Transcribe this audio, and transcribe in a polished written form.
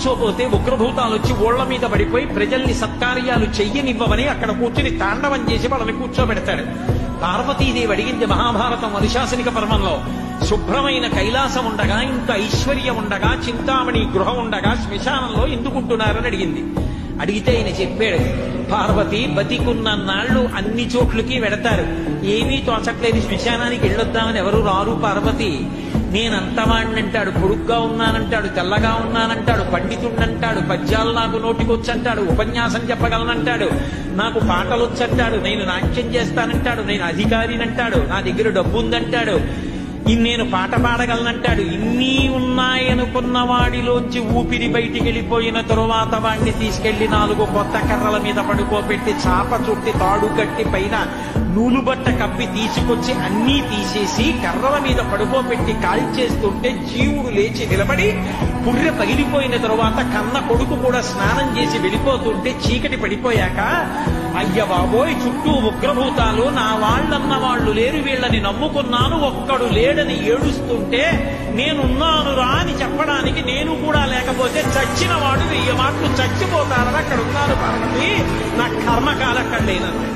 కూర్చోపోతే ఉగ్రభూతాలు వచ్చి ఓళ్ల మీద పడిపోయి ప్రజల్ని సత్కార్యాలు చెయ్యనివ్వమని అక్కడ కూర్చుని తాండవం చేసి వాళ్ళని కూర్చోబెడతాడు. పార్వతీదేవి అడిగింది మహాభారతం అనుశాసనిక పర్వంలో, శుభ్రమైన కైలాసం ఉండగా, ఇంత ఐశ్వర్యం ఉండగా, చింతామణి గృహం ఉండగా శ్మశానంలో ఎందుకుంటున్నారని అడిగింది. అడిగితే ఆయన చెప్పాడు, పార్వతి బతికున్న నాళ్లు అన్ని చోట్లకి వెడతారు, ఏమీ తోచట్లేదు, శ్మశానానికి వెళ్ళొద్దామని ఎవరు రారు పార్వతి. నేనంతవాణ్ణంటాడు, పొడుగ్గా ఉన్నానంటాడు, తెల్లగా ఉన్నానంటాడు, పండితుణ్ణంటాడు, పద్యాలు నాకు నోటికొచ్చంటాడు, ఉపన్యాసం చెప్పగలనంటాడు, నాకు పాటలొచ్చంటాడు, నేను నాట్యం చేస్తానంటాడు, నేను అధికారినంటాడు, నా దగ్గర డబ్బు ఉందంటాడు, నేను పాట పాడగలనంటాడు. ఇన్ని ఉన్నాయనుకున్న వాడిలోంచి ఊపిరి బయటికి వెళ్ళిపోయిన తరువాత వాడిని తీసుకెళ్లి 4 కొత్త కర్రల మీద పడుకోబెట్టి చాప చుట్టి తాడు కట్టి పైన నూలుబట్ట కప్పి తీసుకొచ్చి అన్నీ తీసేసి కర్రల మీద పడుకోబెట్టి కాల్చేస్తుంటే జీవుడు లేచి నిలబడి పుర్రె పగిలిపోయిన తరువాత కన్న కొడుకు కూడా స్నానం చేసి వెళ్ళిపోతుంటే చీకటి పడిపోయాక, అయ్య బాబోయ్ చుట్టూ ఉగ్రభూతాలు, నా వాళ్ళన్న వాళ్ళు లేరు, వీళ్ళని నమ్ముకున్నాను, ఒక్కడు లేడని ఏడుస్తుంటే నేనున్నాను రా అని చెప్పడానికి నేను కూడా లేకపోతే చచ్చిన వాడు 1000 మాటలు చచ్చిపోతారని అక్కడ ఉన్నారు పార్వతి, నా కర్మకాలక్కడలేనన్నాడు.